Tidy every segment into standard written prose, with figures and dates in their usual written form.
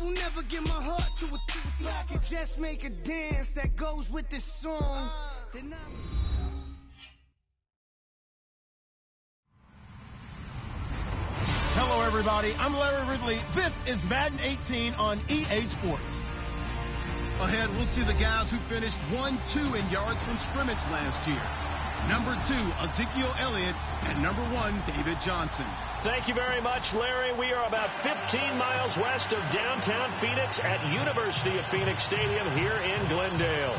will never give my heart to a if I could just make a dance that goes with this song, then Hello, everybody. I'm Larry Ridley. This is Madden 18 on EA Sports. Ahead, we'll see the guys who finished 1-2 in yards from scrimmage last year. Number 2, Ezekiel Elliott, and number 1, David Johnson. Thank you very much, Larry. We are about 15 miles west of downtown Phoenix at University of Phoenix Stadium here in Glendale.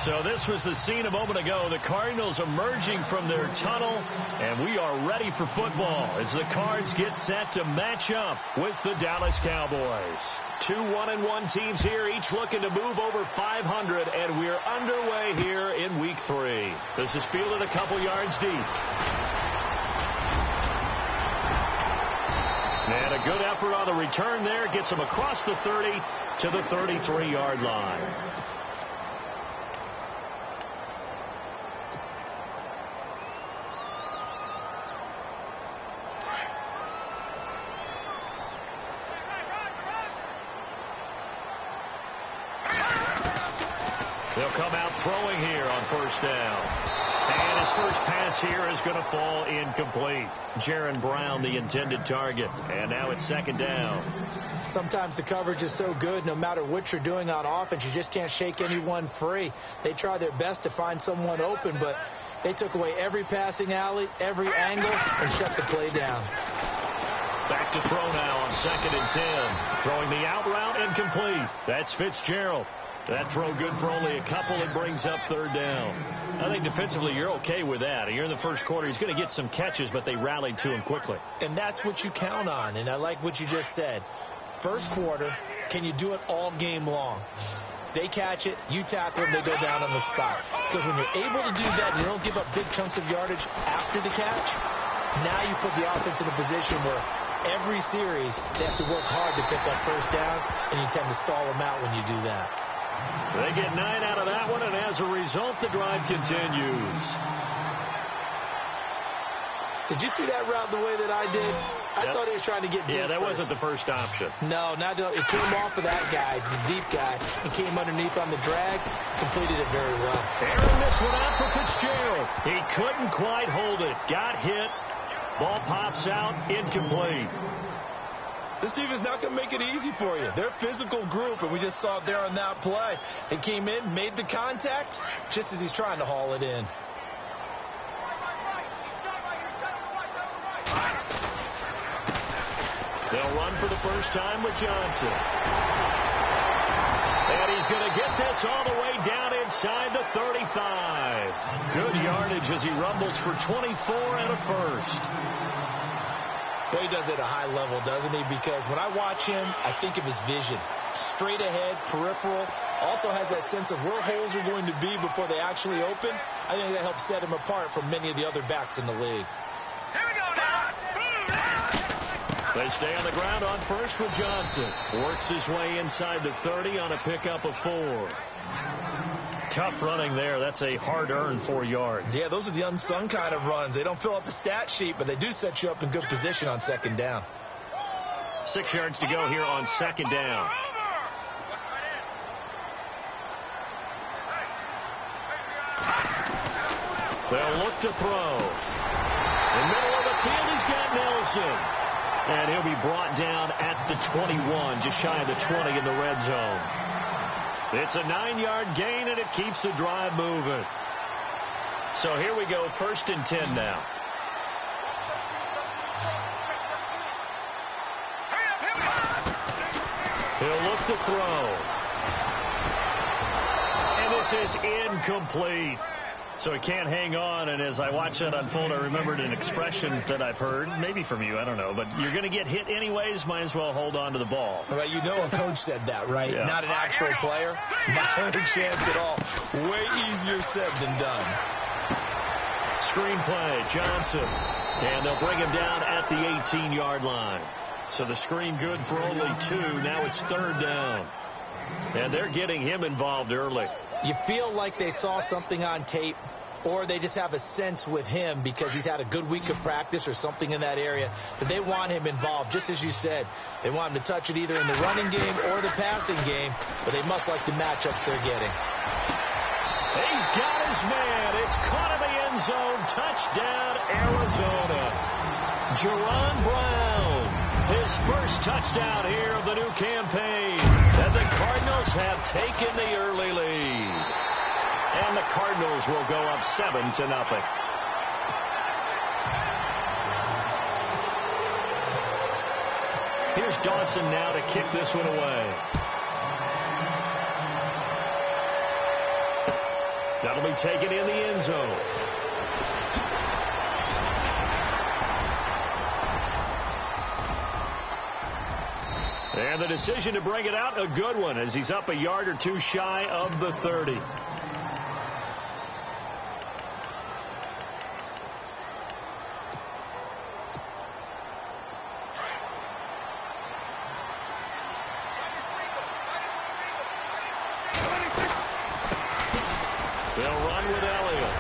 So this was the scene a moment ago. The Cardinals emerging from their tunnel, and we are ready for football as the Cards get set to match up with the Dallas Cowboys. 2 1-1 teams here, each looking to move over 500, and we're underway here in Week 3. This is fielded a couple yards deep. And a good effort on the return there gets them across the 30 to the 33-yard line. They'll come out throwing here on first down. And his first pass here is going to fall incomplete. Jaron Brown, the intended target. And now it's second down. Sometimes the coverage is so good, no matter what you're doing on offense, you just can't shake anyone free. They try their best to find someone open, but they took away every passing alley, every angle, and shut the play down. Back to throw now on 2nd and 10. Throwing the out route incomplete. That's Fitzgerald. That throw good for only a couple. It brings up third down. I think defensively you're okay with that. You're in the first quarter. He's going to get some catches, but they rallied to him quickly. And that's what you count on, and I like what you just said. First quarter, can you do it all game long? They catch it, you tackle them, they go down on the spot. Because when you're able to do that and you don't give up big chunks of yardage after the catch, now you put the offense in a position where every series they have to work hard to pick up first downs, and you tend to stall them out when you do that. They get 9 out of that one, and as a result, the drive continues. Did you see that route the way that I did? I thought he was trying to get deep. Yeah, that first. wasn't the first option. No, it came off of that guy, the deep guy, and came underneath on the drag, completed it very well. Aaron this one out for Fitzgerald. He couldn't quite hold it. Got hit. Ball pops out, incomplete. This defense is not going to make it easy for you. They're a physical group, and we just saw it there on that play. They came in, made the contact, just as he's trying to haul it in. They'll run for the first time with Johnson. And he's going to get this all the way down inside the 35. Good yardage as he rumbles for 24 and a first. Well, he does it at a high level, doesn't he? Because when I watch him, I think of his vision. Straight ahead, peripheral. Also has that sense of where holes are going to be before they actually open. I think that helps set him apart from many of the other backs in the league. Here we go now. They stay on the ground on first with Johnson. Works his way inside the 30 on a pickup of 4. Tough running there. That's a hard-earned 4 yards. Yeah, those are the unsung kind of runs. They don't fill up the stat sheet, but they do set you up in good position on second down. 6 yards to go here on second down. They'll look to throw. In the middle of the field, he's got Nelson. And he'll be brought down at the 21, just shy of the 20 in the red zone. It's a 9-yard gain, and it keeps the drive moving. So here we go, 1st and 10 now. He'll look to throw. And this is incomplete. So he can't hang on, and as I watch that unfold, I remembered an expression that I've heard, maybe from you, I don't know, but you're going to get hit anyways, might as well hold on to the ball. Well, you know a coach said that, right? Yeah. Not an actual player. Not a chance at all. Way easier said than done. Screen play, Johnson, and they'll bring him down at the 18-yard line. So the screen good for only 2. Now it's 3rd down. And they're getting him involved early. You feel like they saw something on tape or they just have a sense with him because he's had a good week of practice or something in that area that they want him involved. Just as you said, they want him to touch it either in the running game or the passing game, but they must like the matchups they're getting. He's got his man. It's caught in the end zone. Touchdown, Arizona. Jerron Brown, his first touchdown here of the new campaign. And the Cardinals have taken the early lead. And the Cardinals will go up 7-0. Here's Dawson now to kick this one away. That'll be taken in the end zone. And the decision to bring it out, a good one, as he's up a yard or two shy of the 30. They'll run with Elliott.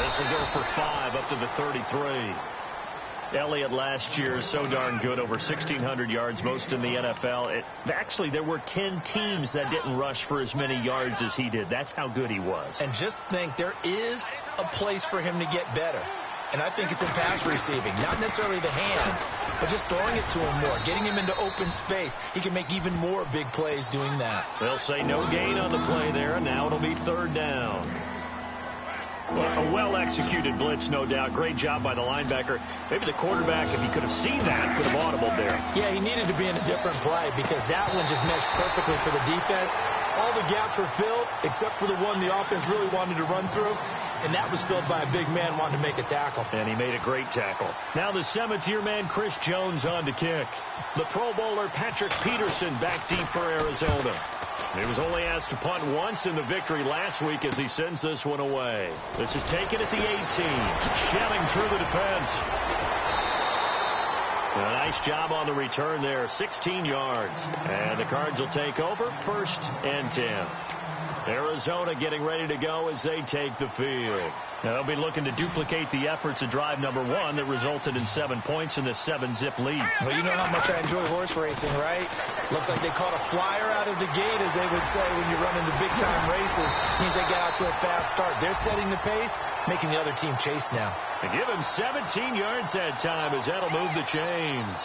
This will go for 5 up to the 33. Elliott last year so darn good, over 1,600 yards, most in the NFL. Actually, there were 10 teams that didn't rush for as many yards as he did. That's how good he was. And just think, there is a place for him to get better. And I think it's in pass receiving. Not necessarily the hands, but just throwing it to him more, getting him into open space. He can make even more big plays doing that. They'll say no gain on the play there, and now it'll be 3rd down. Well, a well-executed blitz, no doubt. Great job by the linebacker. Maybe the quarterback, if he could have seen that, could have audibled there. Yeah, he needed to be in a different play because that one just meshed perfectly for the defense. All the gaps were filled except for the one the offense really wanted to run through, and that was filled by a big man wanting to make a tackle. And he made a great tackle. Now the 7th-year man, Chris Jones, on to kick. The Pro Bowler, Patrick Peterson, back deep for Arizona. He was only asked to punt once in the victory last week as he sends this one away. This is taken at the 18. Shelling through the defense. A nice job on the return there. 16 yards. And the Cards will take over, 1st and 10. Arizona getting ready to go as they take the field. Now they'll be looking to duplicate the efforts of drive number 1 that resulted in 7 points in the 7-zip lead. Well, you know how much I enjoy horse racing, right? Looks like they caught a flyer out of the gate, as they would say when you run into big-time races. Means they get out to a fast start. They're setting the pace, making the other team chase now. They give him 17 yards that time as that'll move the chains.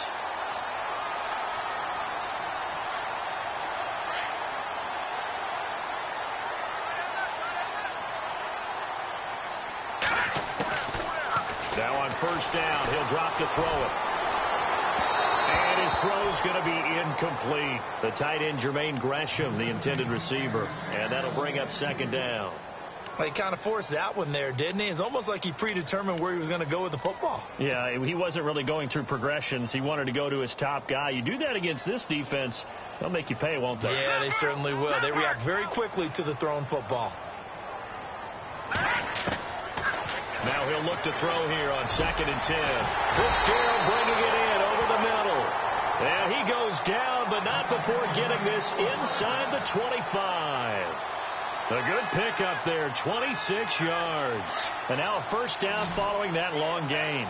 Now on 1st down, he'll drop to throw it. And his throw's going to be incomplete. The tight end, Jermaine Gresham, the intended receiver. And that'll bring up 2nd down. Well, he kind of forced that one there, didn't he? It's almost like he predetermined where he was going to go with the football. Yeah, he wasn't really going through progressions. He wanted to go to his top guy. You do that against this defense, they'll make you pay, won't they? Yeah, they certainly will. They react very quickly to the thrown football. Now he'll look to throw here on 2nd and 10. Fitzgerald bringing it in over the middle. And he goes down, but not before getting this inside the 25. A good pickup there, 26 yards. And now a 1st down following that long gain.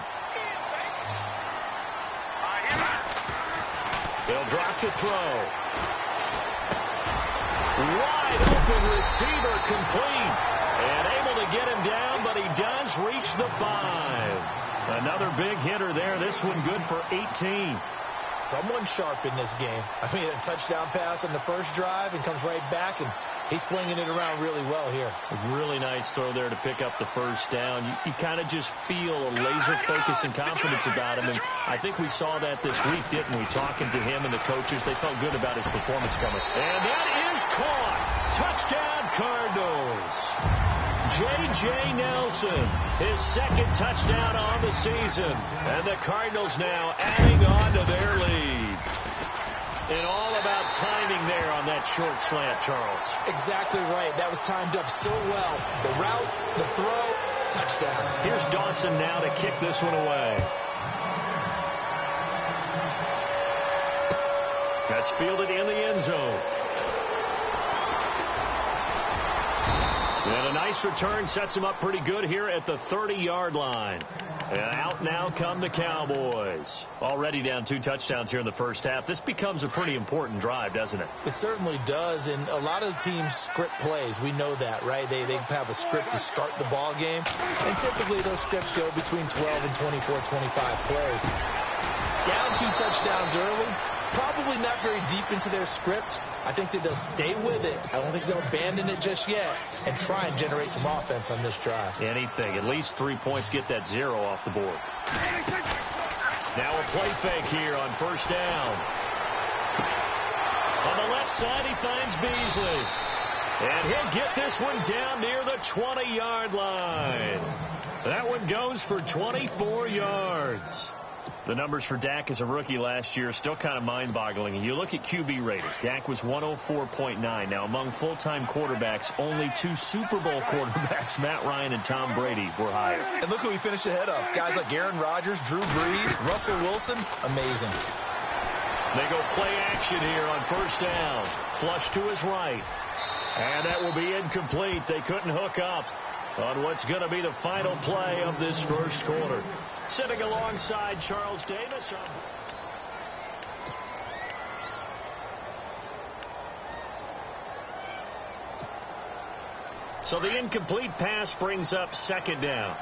They'll drop to throw. Wide open receiver, complete. And able to get him down, but he does reach the 5. Another big hitter there. This one good for 18. Someone sharp in this game. I mean, a touchdown pass on the first drive and comes right back, and he's flinging it around really well here. A really nice throw there to pick up the 1st down. You kind of just feel a laser focus and confidence about him, and I think we saw that this week, didn't we? Talking to him and the coaches, they felt good about his performance coming. And that is caught. Touchdown, Cardinals. J.J. Nelson, his 2nd touchdown on the season. And the Cardinals now adding on to their lead. And all about timing there on that short slant, Charles. Exactly right. That was timed up so well. The route, the throw, touchdown. Here's Dawson now to kick this one away. That's fielded in the end zone. And a nice return sets him up pretty good here at the 30-yard line. And out now come the Cowboys. Already down 2 touchdowns here in the first half. This becomes a pretty important drive, doesn't it? It certainly does, and a lot of the teams script plays. We know that, right? They have a script to start the ball game, and typically those scripts go between 12 and 24, 25 plays. Down 2 touchdowns early, probably not very deep into their script. I think that they'll stay with it. I don't think they'll abandon it just yet and try and generate some offense on this drive. Anything. At least 3 points, get that 0 off the board. Now a play fake here on first down. On the left side, he finds Beasley. And he'll get this one down near the 20-yard line. That one goes for 24 yards. The numbers for Dak as a rookie last year are still kind of mind-boggling. And you look at QB rating. Dak was 104.9. Now, among full-time quarterbacks, only 2 Super Bowl quarterbacks, Matt Ryan and Tom Brady, were higher. And look who he finished ahead of. Guys like Aaron Rodgers, Drew Brees, Russell Wilson. Amazing. They go play action here on first down. Flush to his right. And that will be incomplete. They couldn't hook up on what's going to be the final play of this first quarter. Sitting alongside Charles Davis. So the incomplete pass brings up second down.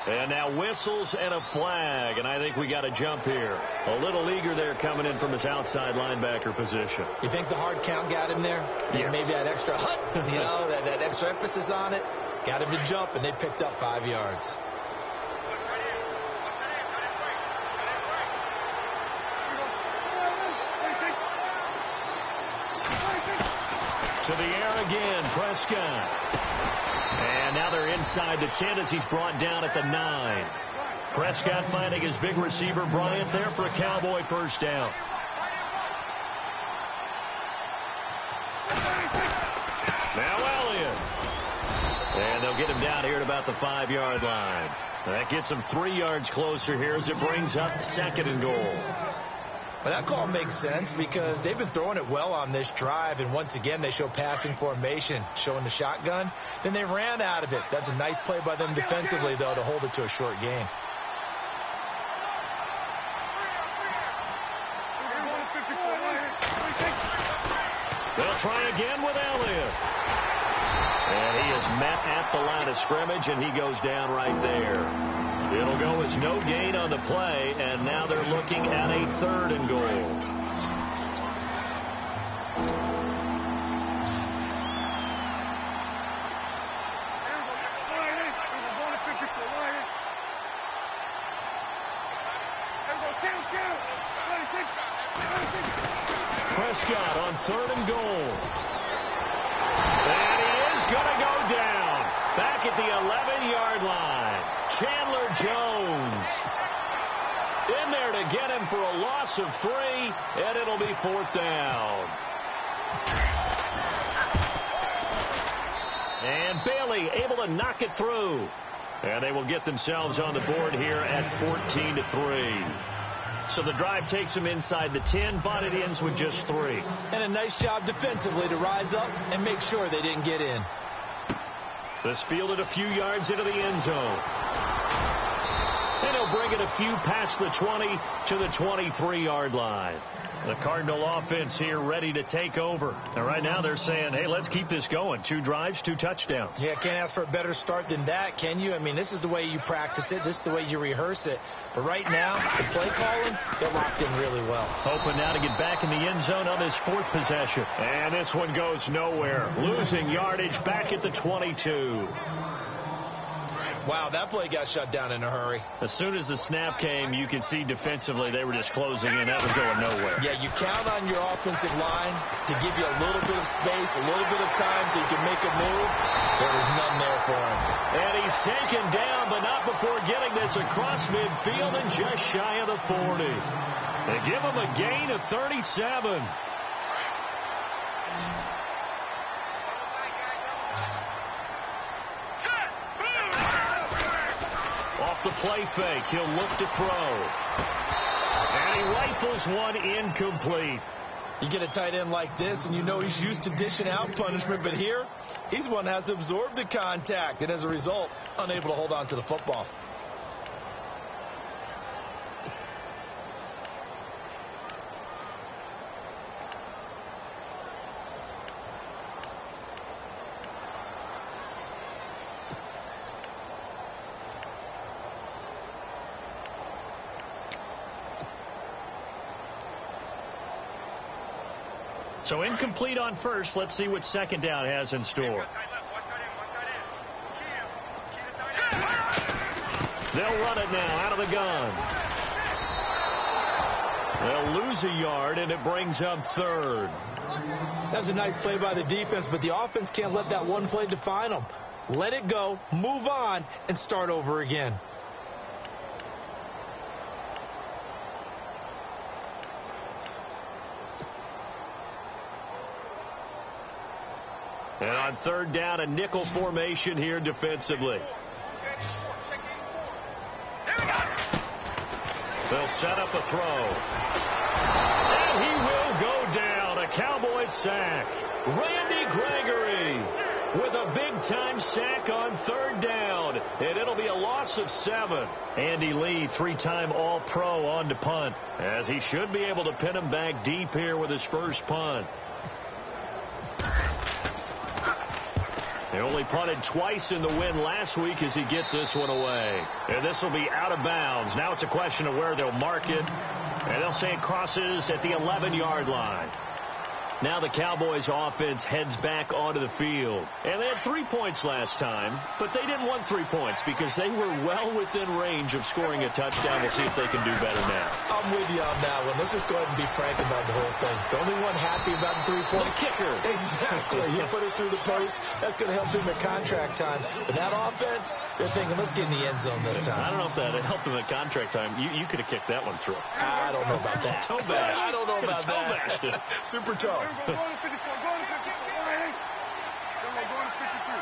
And now whistles and a flag, and I think we got a jump here. A little eager there coming in from his outside linebacker position. You think the hard count got him there? Yes. Maybe that extra that extra emphasis on it got him to jump, and they picked up 5 yards. To the air again, Prescott. And now they're inside the 10 as he's brought down at the 9. Prescott finding his big receiver, Bryant, there for a Cowboy first down. Now Elliott. And they'll get him down here at about the 5-yard line. That gets him 3 yards closer here as it brings up second and goal. Well, that call makes sense because they've been throwing it well on this drive, and once again they show passing formation, showing the shotgun. Then they ran out of it. That's a nice play by them defensively, though, to hold it to a short gain. They'll try again with Elliott. And he is met at the line of scrimmage, and he goes down right there. It'll go as no gain on the play, and now they're looking at a 3rd and goal. Prescott on 3rd and goal. And he is going to go down back at the 11-yard line. Chandler Jones in there to get him for a loss of 3, and it'll be 4th down. And Bailey able to knock it through. And they will get themselves on the board here at 14-3. So the drive takes them inside the 10, but it ends with just 3. And a nice job defensively to rise up and make sure they didn't get in. This fielded a few yards into the end zone. And he'll bring it a few past the 20 to the 23-yard line. The Cardinal offense here ready to take over. And right now they're saying, hey, let's keep this going. 2 drives, 2 touchdowns. Yeah, can't ask for a better start than that, can you? I mean, this is the way you practice it. This is the way you rehearse it. But right now, the play calling, they're locked in really well. Hoping now to get back in the end zone on his 4th possession. And this one goes nowhere. Losing yardage back at the 22. Wow, that play got shut down in a hurry. As soon as the snap came, you could see defensively they were just closing in. That was going nowhere. Yeah, you count on your offensive line to give you a little bit of space, a little bit of time so you can make a move. There was none there for him. And he's taken down, but not before getting this across midfield and just shy of the 40. They give him a gain of 37. Off the play fake, he'll look to throw. And he rifles one incomplete. You get a tight end like this, and you know he's used to dishing out punishment, but here, he's one that has to absorb the contact, and as a result, unable to hold on to the football. So incomplete on first. Let's see what second down has in store. They'll run it now out of the gun. They'll lose a yard, and it brings up third. That was a nice play by the defense, but the offense can't let that one play define them. Let it go, move on, and start over again. And on third down, a nickel formation here defensively. They'll set up a throw. And he will go down. A Cowboys sack. Randy Gregory with a big-time sack on third down. And it'll be a loss of 7. Andy Lee, 3-time All-Pro on to punt, as he should be able to pin him back deep here with his first punt. He only punted twice in the win last week as he gets this one away. And this will be out of bounds. Now it's a question of where they'll mark it. And they'll say it crosses at the 11-yard line. Now the Cowboys offense heads back onto the field. And they had 3 points last time, but they didn't want 3 points because they were well within range of scoring a touchdown. We'll see if they can do better now. I'm with you on that one. Let's just go ahead and be frank about the whole thing. The only one happy about the 3-point. The kicker. Exactly. He put it through the post. That's going to help him at contract time. But that offense, they're thinking, let's get in the end zone this time. I don't know if that helped him at contract time. You could have kicked that one through. I don't know about that. Toe bash. I don't know about toe that. Super toe. Go to 54. Go to 54. Go ahead. Then we'll go to 53.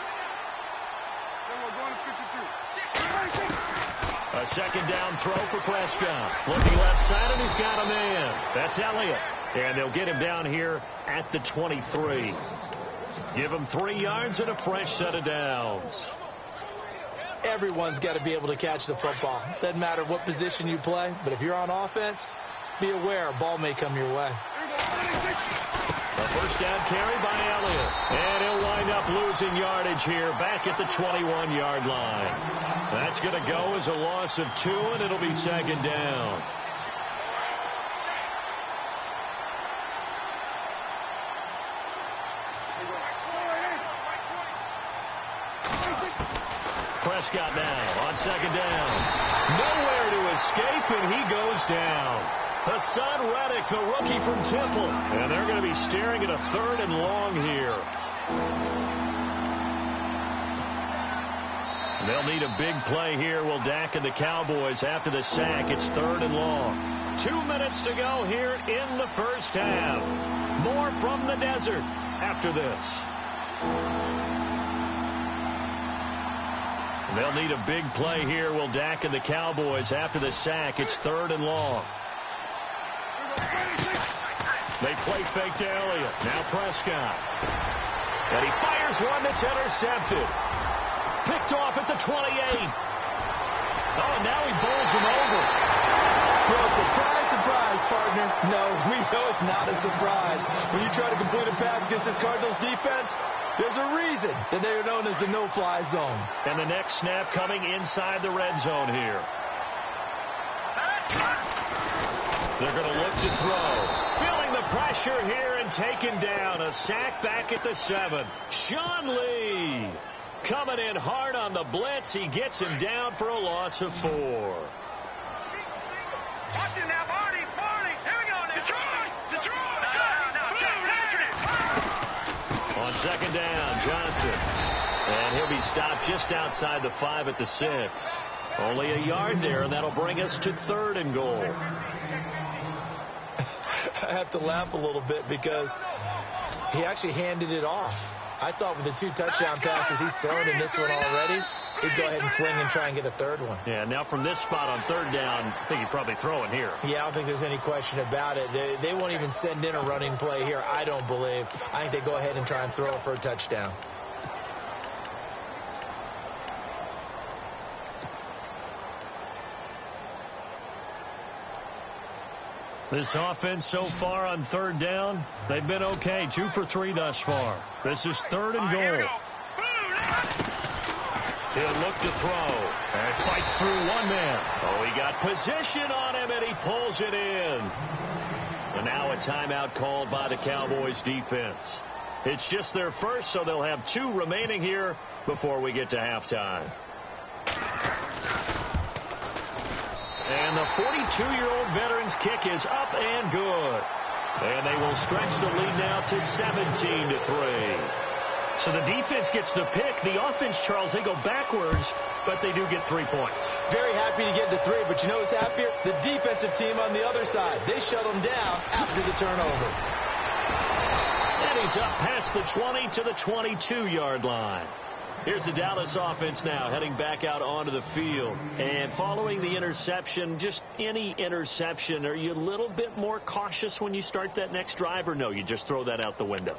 Then we'll go to 53. A second down throw for Prescott. Looking left side, and he's got a man. That's Elliott. And they'll get him down here at the 23. Give him 3 yards and a fresh set of downs. Everyone's got to be able to catch the football. Doesn't matter what position you play, but if you're on offense, be aware a ball may come your way. A first down carry by Elliott. And he'll wind up losing yardage here back at the 21-yard line. That's going to go as a loss of 2, and it'll be second down. Prescott now on second down. Nowhere to escape, and he goes down. Hassan Reddick, the rookie from Temple. And they're going to be staring at a 3rd and long here. They'll need a big play here. Will Dak and the Cowboys after the sack. It's 3rd and long. 2 minutes to go here in the first half. More from the desert after this. They'll need a big play here. Will Dak and the Cowboys after the sack. It's 3rd and long. They play fake to Elliott. Now Prescott. And he fires one that's intercepted. Picked off at the 28. Oh, and now he bowls him over. Well, surprise, surprise, partner. No, we know it's not a surprise. When you try to complete a pass against this Cardinals defense, there's a reason that they are known as the no-fly zone. And the next snap coming inside the red zone here. They're going to look to throw. Feeling the pressure here and taken down. A sack back at the 7. Sean Lee coming in hard on the blitz. He gets him down for a loss of 4. Watch it now, Barney. Here we go now. Detroit. On second down, Johnson. And he'll be stopped just outside the 5 at the 6. Only a yard there, and that'll bring us to 3rd and goal. I have to laugh a little bit because he actually handed it off. I thought with the 2 touchdown passes he's thrown in this one already, he'd go ahead and fling and try and get a third one. Yeah, now from this spot on third down, I think he'd probably throw it here. Yeah, I don't think there's any question about it. They won't even send in a running play here, I don't believe. I think they go ahead and try and throw it for a touchdown. This offense so far on third down, they've been okay. 2 for 3 thus far. This is third and goal. He'll look to throw. And fights through one man. Oh, he got position on him, and he pulls it in. And now a timeout called by the Cowboys defense. It's just their first, so they'll have 2 remaining here before we get to halftime. And the 42-year-old veteran's kick is up and good. And they will stretch the lead now to 17-3. So the defense gets the pick. The offense, Charles, they go backwards, but they do get 3 points. Very happy to get the 3, but you know who's happier? The defensive team on the other side. They shut them down after the turnover. And he's up past the 20 to the 22-yard line. Here's the Dallas offense now heading back out onto the field. And following the interception, just any interception, are you a little bit more cautious when you start that next drive, or no, you just throw that out the window?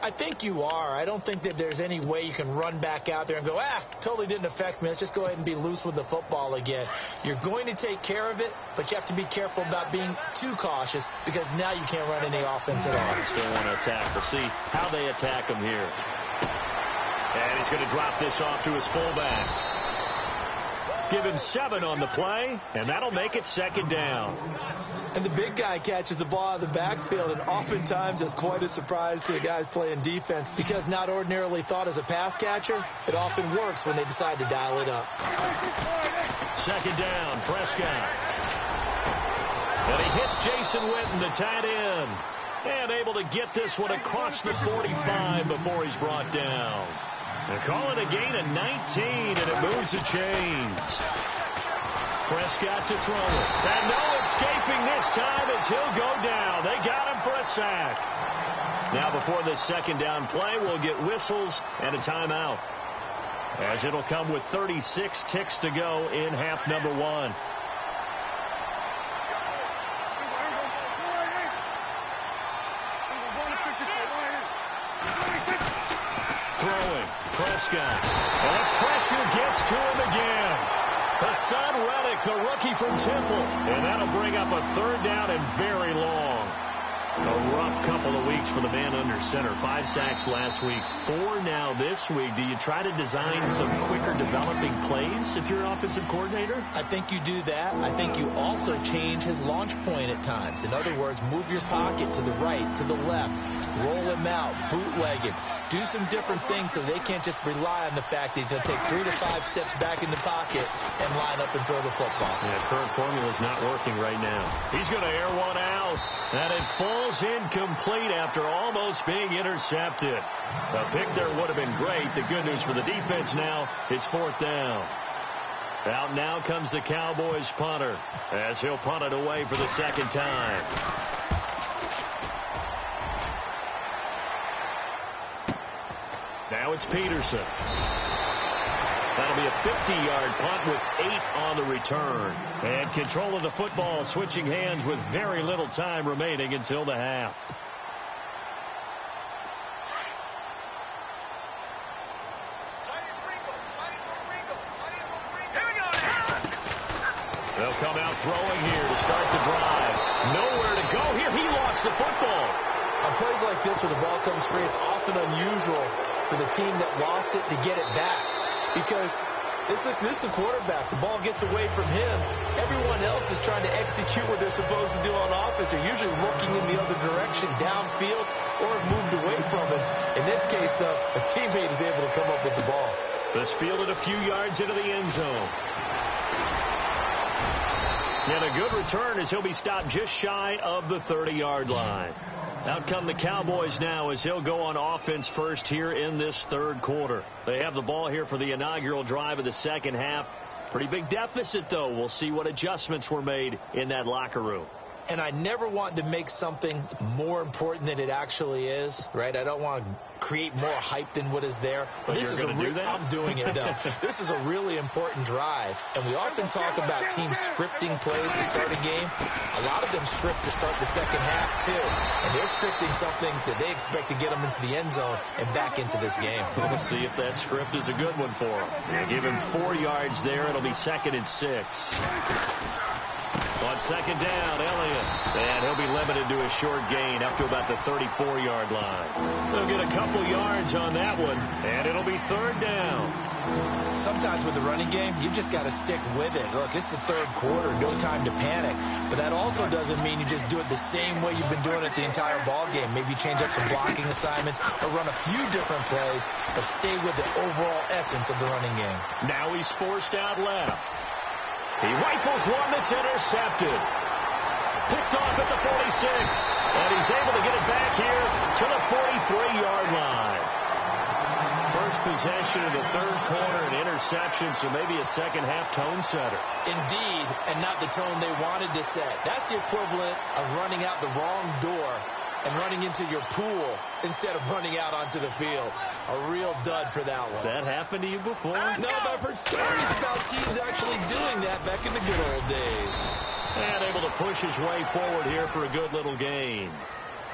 I think you are. I don't think that there's any way you can run back out there and go, totally didn't affect me. Let's just go ahead and be loose with the football again. You're going to take care of it, but you have to be careful about being too cautious because now you can't run any offense at all. You still want to attack. We'll see how they attack him here. And he's going to drop this off to his fullback. Give him 7 on the play, and that'll make it second down. And the big guy catches the ball out of the backfield, and oftentimes it's quite a surprise to the guys playing defense because not ordinarily thought as a pass catcher, it often works when they decide to dial it up. Second down, Prescott. And he hits Jason Witten, the tight end. And able to get this one across the 45 before he's brought down. They call it a gain of 19, and it moves the chains. Prescott to throw it. And no escaping this time as he'll go down. They got him for a sack. Now before this second down play, we'll get whistles and a timeout, as it'll come with 36 ticks to go in half number 1. Prescott. And the pressure gets to him again. Hassan Reddick, the rookie from Temple. And that'll bring up a third down and very long. A rough couple of weeks for the man under center. 5 sacks last week, 4 now this week. Do you try to design some quicker developing plays if you're an offensive coordinator? I think you do that. I think you also change his launch point at times. In other words, move your pocket to the right, to the left. Roll him out, bootleg him. Do some different things so they can't just rely on the fact that he's going to take 3 to 5 steps back in the pocket and line up and throw the football. Yeah, current formula is not working right now. He's going to air one out, and it falls incomplete after almost being intercepted. The pick there would have been great. The good news for the defense now, it's 4th down. Out now comes the Cowboys punter, as he'll punt it away for the second time. Now it's Peterson. That'll be a 50-yard punt with 8 on the return. And control of the football switching hands with very little time remaining until the half. They'll come out throwing here to start the drive. Nowhere to go here. He lost the football. On plays like this where the ball comes free, it's often unusual for the team that lost it to get it back. Because this is the quarterback. The ball gets away from him. Everyone else is trying to execute what they're supposed to do on offense. They're usually looking in the other direction, downfield, or have moved away from it. In this case, though, a teammate is able to come up with the ball. This fielded a few yards into the end zone. And a good return as he'll be stopped just shy of the 30-yard line. Out come the Cowboys now as he'll go on offense first here in this third quarter. They have the ball here for the inaugural drive of the second half. Pretty big deficit, though. We'll see what adjustments were made in that locker room. and I never want to make something more important than it actually is, right? I don't want to create more hype than what is there. But this is I'm doing it, though. This is a really important drive, and we often talk about teams scripting plays to start a game. A lot of them script to start the second half, too, and they're scripting something that they expect to get them into the end zone and back into this game. We'll see if that script is a good one for him. They give him 4 yards there. It'll be 2nd and 6. On second down, Elliott. And he'll be limited to a short gain up to about the 34-yard line. They'll get a couple yards on that one, and it'll be 3rd down. Sometimes with the running game, you've just got to stick with it. Look, it's the 3rd quarter, no time to panic. But that also doesn't mean you just do it the same way you've been doing it the entire ball game. Maybe change up some blocking assignments or run a few different plays, but stay with the overall essence of the running game. Now he's forced out left. He rifles one that's intercepted. Picked off at the 46. And he's able to get it back here to the 43-yard line. First possession of the 3rd quarter, an interception, so maybe a second-half tone setter. Indeed, and not the tone they wanted to set. That's the equivalent of running out the wrong door and running into your pool instead of running out onto the field. A real dud for that one. Has that happened to you before? No, but I've heard stories about teams actually doing that back in the good old days. And able to push his way forward here for a good little gain.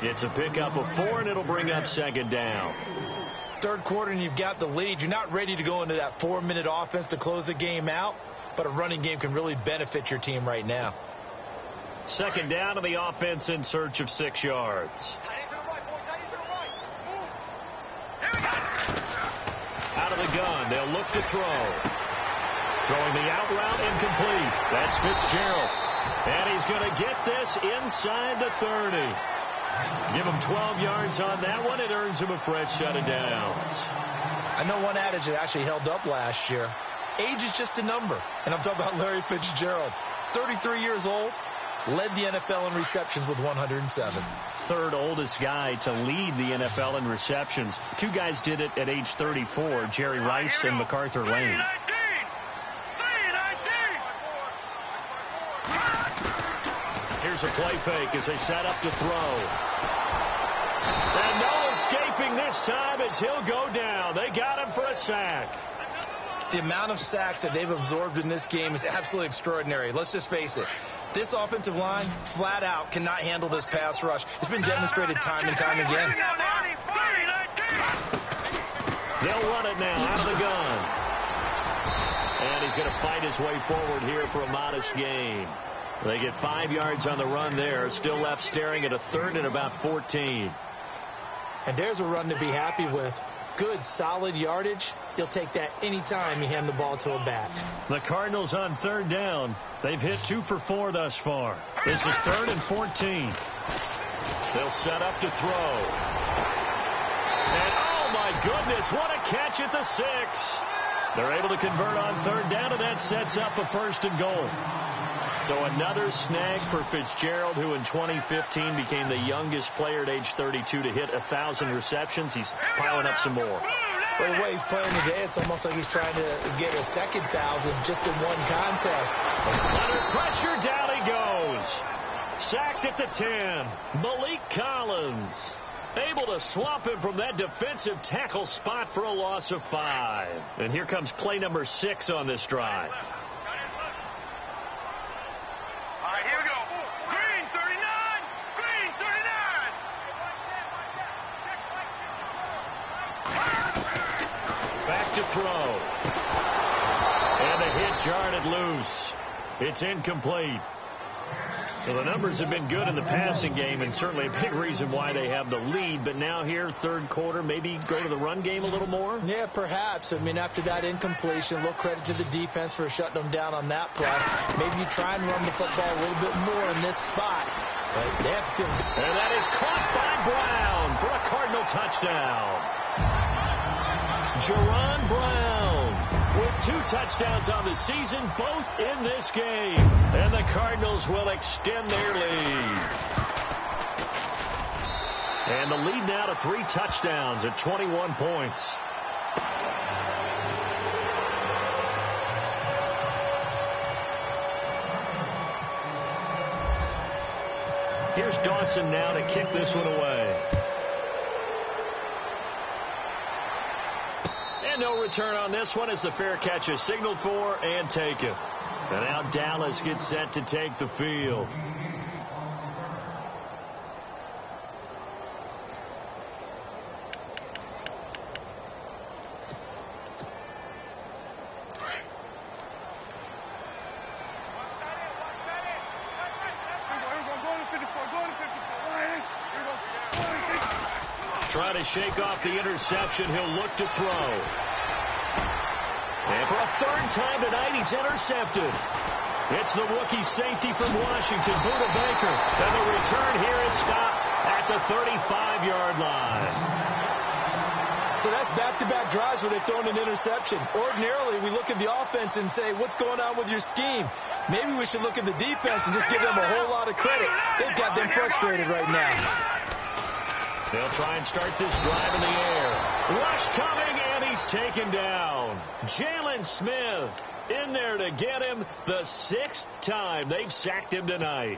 It's a pickup of 4, and it'll bring up 2nd down. 3rd quarter, and you've got the lead. You're not ready to go into that 4-minute offense to close the game out, but a running game can really benefit your team right now. 2nd down to the offense in search of 6 yards. Out of the gun, they'll look to throw. Throwing the out route, incomplete. That's Fitzgerald. And he's going to get this inside the 30. Give him 12 yards on that one. It earns him a fresh set of downs. I know one adage that actually held up last year. Age is just a number. And I'm talking about Larry Fitzgerald. 33 years old. Led the NFL in receptions with 107. 3rd oldest guy to lead the NFL in receptions. 2 guys did it at age 34, Jerry Rice and MacArthur Lane. Here's a play fake as they set up to throw. And no escaping this time as he'll go down. They got him for a sack. The amount of sacks that they've absorbed in this game is absolutely extraordinary. Let's just face it. This offensive line, flat out, cannot handle this pass rush. It's been demonstrated time and time again. They'll run it now out of the gun. And he's going to fight his way forward here for a modest gain. They get 5 yards on the run there. Still left staring at a 3rd and about 14. And there's a run to be happy with. Good, solid yardage. He'll take that any time you hand the ball to a back. The Cardinals on 3rd down. They've hit 2 for 4 thus far. This is 3rd and 14. They'll set up to throw. And, oh, my goodness, what a catch at the 6. They're able to convert on 3rd down, and that sets up a 1st and goal. So another snag for Fitzgerald, who in 2015 became the youngest player at age 32 to hit 1,000 receptions. He's piling up some more. By the way he's playing today, it's almost like he's trying to get a second 1,000 just in one contest. Under pressure, down he goes. Sacked at the 10. Malik Collins able to swamp him from that defensive tackle spot for a loss of 5. And here comes play number 6 on this drive. All right, here we go. Green 39. Green 39. Back to throw. And the hit jarred it loose. It's incomplete. Well, the numbers have been good in the passing game, and certainly a big reason why they have the lead. But now here, 3rd quarter, maybe go to the run game a little more? Yeah, perhaps. I mean, after that incompletion, a little credit to the defense for shutting them down on that play. Maybe you try and run the football a little bit more in this spot. But they have to feel good. And that is caught by Brown for a Cardinal touchdown. Jerron Brown with 2 touchdowns on the season, both in this game. And the Cardinals will extend their lead. And the lead now to 3 touchdowns at 21 points. Here's Dawson now to kick this one away. And no return on this one as the fair catch is signaled for and taken. And now Dallas gets set to take the field. Trying to shake off the interception. He'll look to throw. And for a third time tonight, he's intercepted. It's the rookie safety from Washington, Buda Baker. And the return here is stopped at the 35-yard line. So that's back-to-back drives where they've thrown an interception. Ordinarily, we look at the offense and say, what's going on with your scheme? Maybe we should look at the defense and just give them a whole lot of credit. They've got them frustrated right now. They'll try and start this drive in the air. Rush coming, and he's taken down. Jalen Smith in there to get him the 6th time they've sacked him tonight.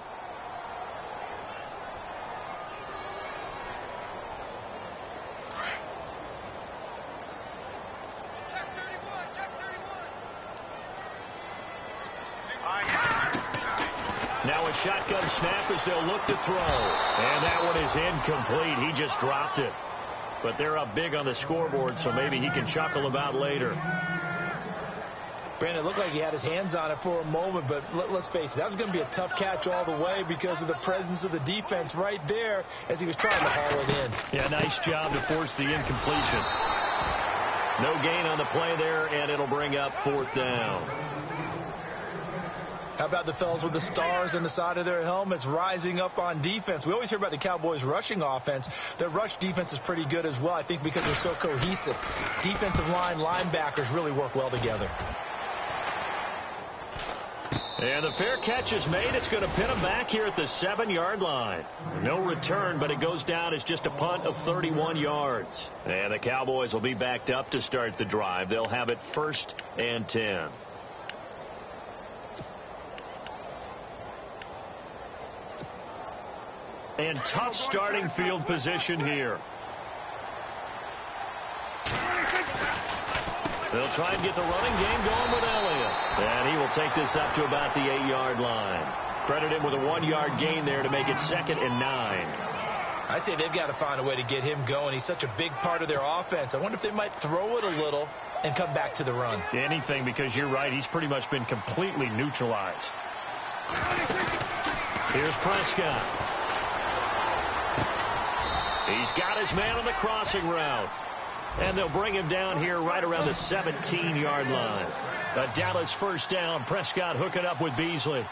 Now a shotgun snap as they'll look to throw. And that one is incomplete. He just dropped it. But they're up big on the scoreboard, so maybe he can chuckle about later. Brandon, it looked like he had his hands on it for a moment, but let's face it, that was going to be a tough catch all the way because of the presence of the defense right there as he was trying to haul it in. Yeah, nice job to force the incompletion. No gain on the play there, and it'll bring up 4th down. How about the fellas with the stars on the side of their helmets rising up on defense? We always hear about the Cowboys' rushing offense. Their rush defense is pretty good as well, I think, because they're so cohesive. Defensive line, linebackers really work well together. And the fair catch is made. It's going to pin him back here at the 7-yard line. No return, but it goes down as just a punt of 31 yards. And the Cowboys will be backed up to start the drive. They'll have it 1st and 10. And tough starting field position here. They'll try and get the running game going with Elliott. And he will take this up to about the 8-yard line. Credit him with a 1-yard gain there to make it 2nd and 9. I'd say they've got to find a way to get him going. He's such a big part of their offense. I wonder if they might throw it a little and come back to the run. Anything, because you're right. He's pretty much been completely neutralized. Here's Prescott. He's got his man on the crossing route. And they'll bring him down here right around the 17-yard line. A Dallas 1st down. Prescott hooking up with Beasley.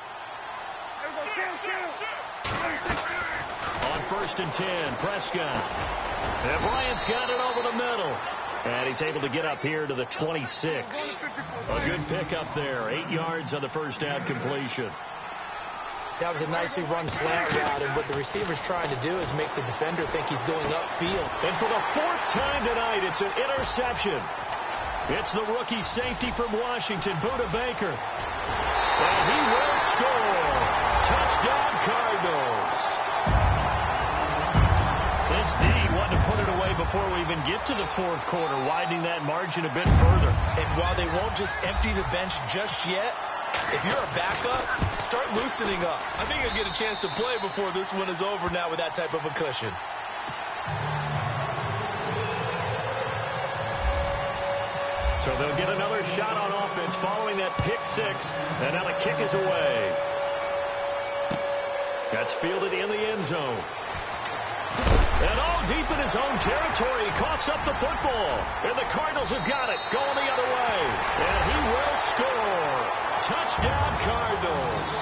On 1st and 10, Prescott. And Bryant's got it over the middle. And he's able to get up here to the 26. A good pickup there. 8 yards on the 1st down completion. That was a nicely run slant route, and what the receiver's trying to do is make the defender think he's going upfield. And for the 4th time tonight, it's an interception. It's the rookie safety from Washington, Buda Baker. And he will score. Touchdown, Cardinals. This D wanted to put it away before we even get to the 4th quarter, widening that margin a bit further. And while they won't just empty the bench just yet, if you're a backup, start loosening up. I think you'll get a chance to play before this one is over now with that type of a cushion. So they'll get another shot on offense following that pick 6. And now the kick is away. That's fielded in the end zone. And all deep in his own territory, he coughs up the football. And the Cardinals have got it, going the other way. And he will score. Touchdown, Cardinals.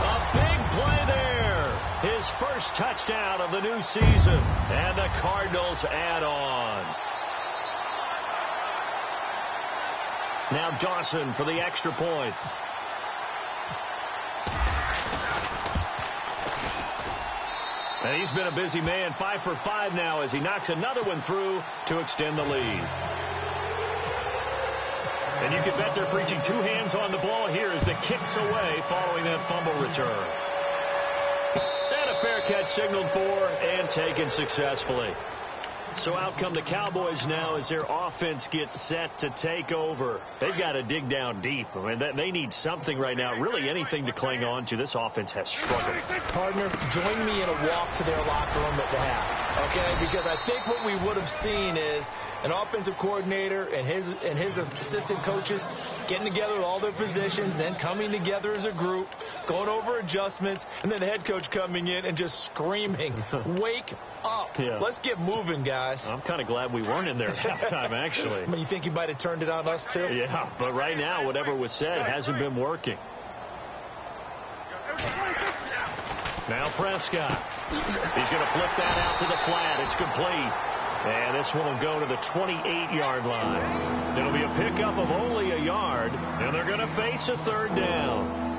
A big play there. His 1st touchdown of the new season. And the Cardinals add on. Now Dawson for the extra point. And he's been a busy man, 5 for 5 now as he knocks another one through to extend the lead. And you can bet they're preaching 2 hands on the ball here as the kick's away following that fumble return. And a fair fair catch signaled for and taken successfully. So out come the Cowboys now as their offense gets set to take over. They've got to dig down deep. I mean, they need something right now, really anything to cling on to. This offense has struggled. Partner, join me in a walk to their locker room at the half, okay? Because I think what we would have seen is an offensive coordinator and his assistant coaches getting together with all their positions, then coming together as a group, going over adjustments, and then the head coach coming in and just screaming, "Wake up. Yeah. Let's get moving, guys." I'm kind of glad we weren't in there at halftime, actually. I mean, you think you might have turned it on us, too? Yeah, but right now, whatever was said hasn't been working. Now Prescott. He's going to flip that out to the flat. It's complete. And this one will go to the 28-yard line. It'll be a pickup of only a yard, and they're going to face a third down.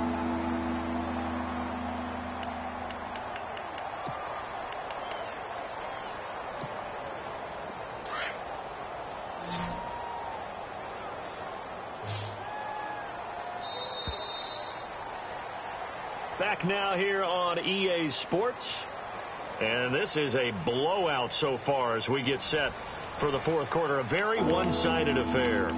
Back now here on EA Sports. And this is a blowout so far as we get set for the fourth quarter. A very one-sided affair.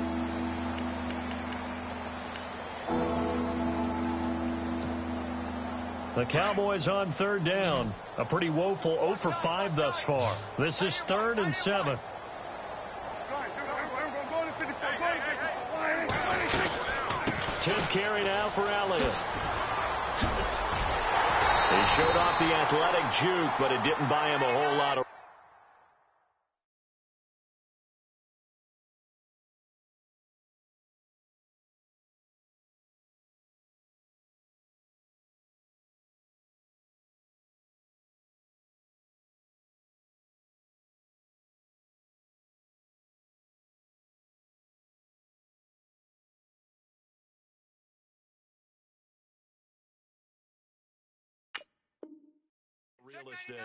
The Cowboys on third down. A pretty woeful 0 for 5 thus far. This is 3rd and 7. Tip carry now for Elliott. He showed off the athletic juke, but it didn't buy him a whole lot of. Real estate.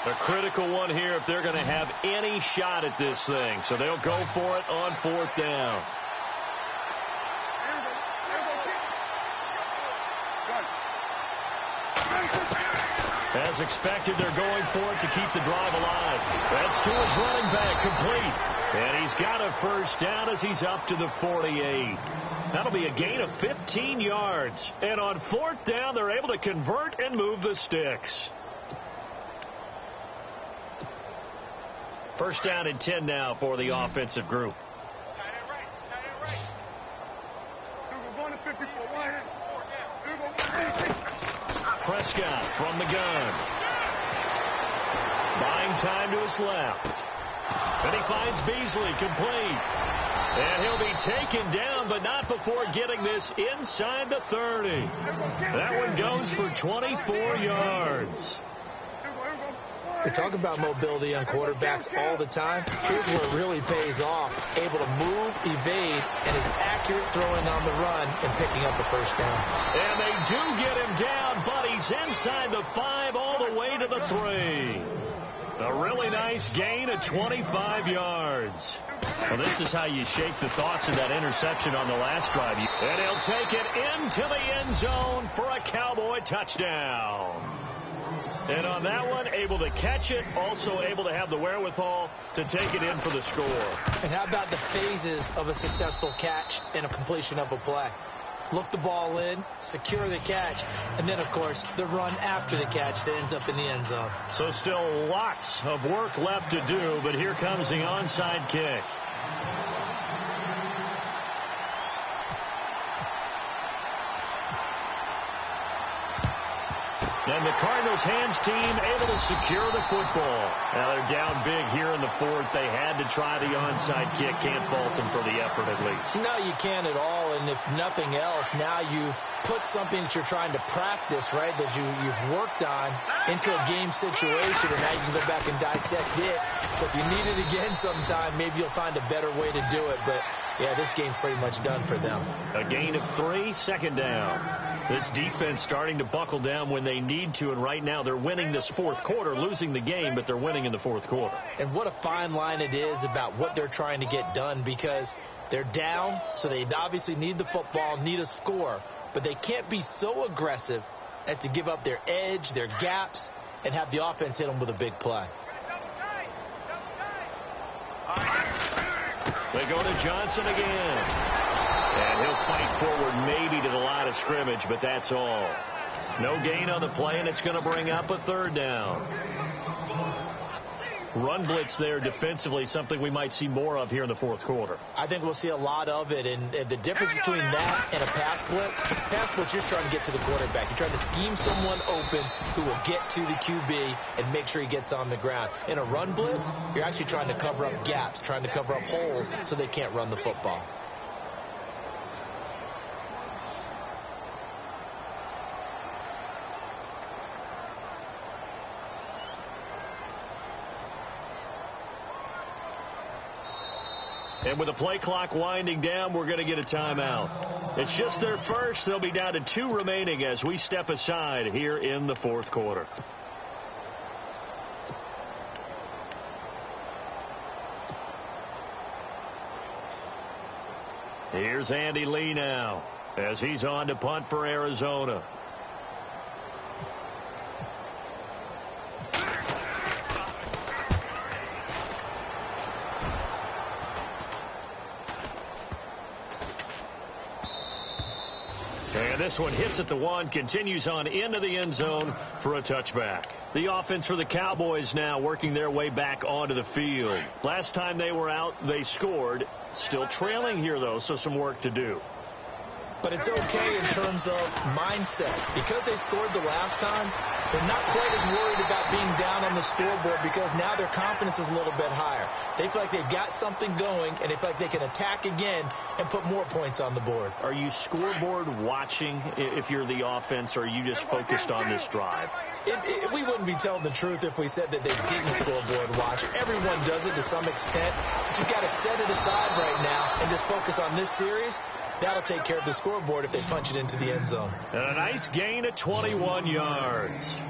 A critical one here if they're going to have any shot at this thing. So they'll go for it on 4th down. As expected, they're going for it to keep the drive alive. That's to his running back, complete. And he's got a first down as he's up to the 48. That'll be a gain of 15 yards. And on 4th down, they're able to convert and move the sticks. First down and 10 now for the offensive group. Prescott from the gun. Buying time to his left. And he finds Beasley, complete. And he'll be taken down, but not before getting this inside the 30. That one goes for 24 yards. We talk about mobility on quarterbacks all the time. Here's where it really pays off. Able to move, evade, and is accurate throwing on the run and picking up a first down. And they do get him down, but he's inside the 5 all the way to the 3. A really nice gain of 25 yards. Well, this is how you shake the thoughts of that interception on the last drive. And he'll take it into the end zone for a Cowboy touchdown. And on that one, able to catch it, also able to have the wherewithal to take it in for the score. And how about the phases of a successful catch and a completion of a play? Look the ball in, secure the catch, and then, of course, the run after the catch that ends up in the end zone. So still lots of work left to do, but here comes the onside kick. And the Cardinals' hands team able to secure the football. Now they're down big here in the fourth. They had to try the onside kick. Can't fault them for the effort at least. No, you can't at all. And if nothing else, now you've put something that you're trying to practice, right, that you've worked on into a game situation, and now you can go back and dissect it. So if you need it again sometime, maybe you'll find a better way to do it. But, yeah, this game's pretty much done for them. A gain of 3, second down. This defense starting to buckle down when they need to, and right now they're winning this fourth quarter, losing the game, but they're winning in the fourth quarter. And what a fine line it is about what they're trying to get done, because they're down, so they obviously need the football, need a score, but they can't be so aggressive as to give up their edge, their gaps, and have the offense hit them with a big play. They go to Johnson again. And he'll fight forward maybe to the line of scrimmage, but that's all. No gain on the play, and it's going to bring up a third down. Run blitz there defensively, something we might see more of here in the fourth quarter. I think we'll see a lot of it, and the difference between that and a pass blitz, you're just trying to get to the quarterback. You're trying to scheme someone open who will get to the QB and make sure he gets on the ground. In a run blitz, you're actually trying to cover up gaps, trying to cover up holes so they can't run the football. And with the play clock winding down, we're going to get a timeout. It's just their first. They'll be down to 2 remaining as we step aside here in the fourth quarter. Here's Andy Lee now as he's on to punt for Arizona. This one hits at the 1, continues on into the end zone for a touchback. The offense for the Cowboys now working their way back onto the field. Last time they were out, they scored. Still trailing here, though, so some work to do. But it's okay in terms of mindset. Because they scored the last time, they're not quite as worried about being down on the scoreboard because now their confidence is a little bit higher. They feel like they've got something going, and they feel like they can attack again and put more points on the board. Are you scoreboard watching if you're the offense, or are you just focused on this drive? We wouldn't be telling the truth if we said that they didn't scoreboard watch. Everyone does it to some extent, but you've got to set it aside right now and just focus on this series. That'll take care of the scoreboard if they punch it into the end zone. And a nice gain of 21 yards.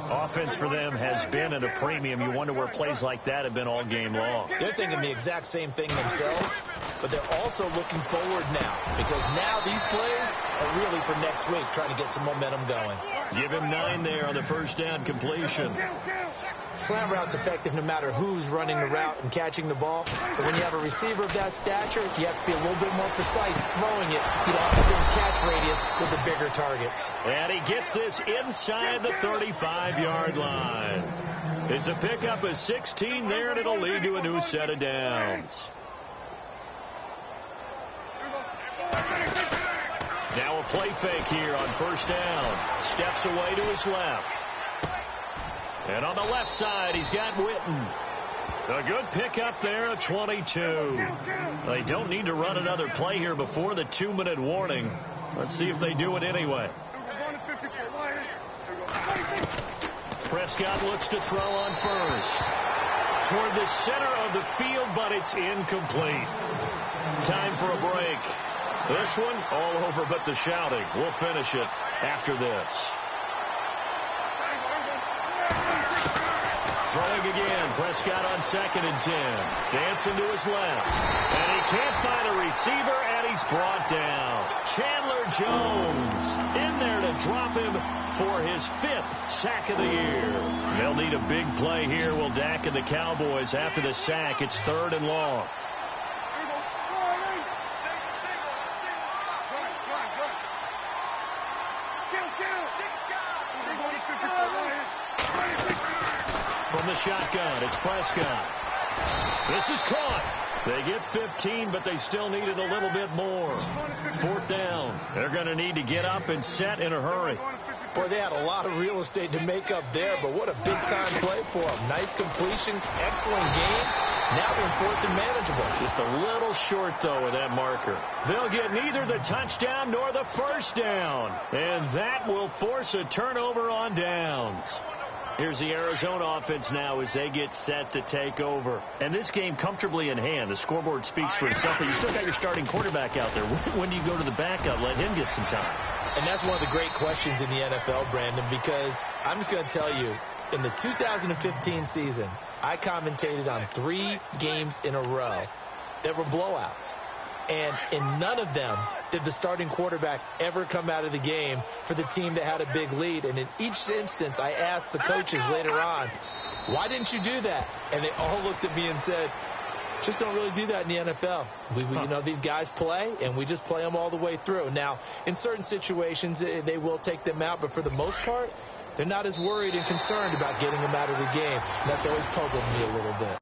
Offense for them has been at a premium. You wonder where plays like that have been all game long. They're thinking the exact same thing themselves, but they're also looking forward now because now these plays are really for next week, trying to get some momentum going. Give him 9 there on the first down completion. Slant route's effective no matter who's running the route and catching the ball. But when you have a receiver of that stature, you have to be a little bit more precise throwing it. You don't have the same catch radius with the bigger targets. And he gets this inside the 35-yard line. It's a pickup of 16 there, and it'll lead to a new set of downs. Now a play fake here on first down. Steps away to his left. And on the left side, he's got Witten. A good pickup there of 22. They don't need to run another play here before the 2-minute warning. Let's see if they do it anyway. Prescott looks to throw on first. Toward the center of the field, but it's incomplete. Time for a break. This one all over but the shouting. We'll finish it after this. Throwing again. Prescott on 2nd and 10. Dancing to his left. And he can't find a receiver, and he's brought down. Chandler Jones in there to drop him for his 5th sack of the year. They'll need a big play here. Will Dak and the Cowboys after the sack. It's 3rd and long. From the shotgun, it's Prescott. This is caught. They get 15, but they still needed a little bit more. 4th down. They're going to need to get up and set in a hurry. Boy, they had a lot of real estate to make up there, but what a big-time play for them. Nice completion, excellent game. Now they're in fourth and manageable. Just a little short, though, with that marker. They'll get neither the touchdown nor the first down. And that will force a turnover on downs. Here's the Arizona offense now as they get set to take over. And this game comfortably in hand. The scoreboard speaks for itself, but you still got your starting quarterback out there. When do you go to the backup? Let him get some time. And that's one of the great questions in the NFL, Brandon, because I'm just going to tell you, in the 2015 season, I commentated on 3 games in a row that were blowouts. And in none of them did the starting quarterback ever come out of the game for the team that had a big lead. And in each instance, I asked the coaches later on, why didn't you do that? And they all looked at me and said, just don't really do that in the NFL. You know, these guys play, and we just play them all the way through. Now, in certain situations, they will take them out, but for the most part, they're not as worried and concerned about getting them out of the game. And that's always puzzled me a little bit.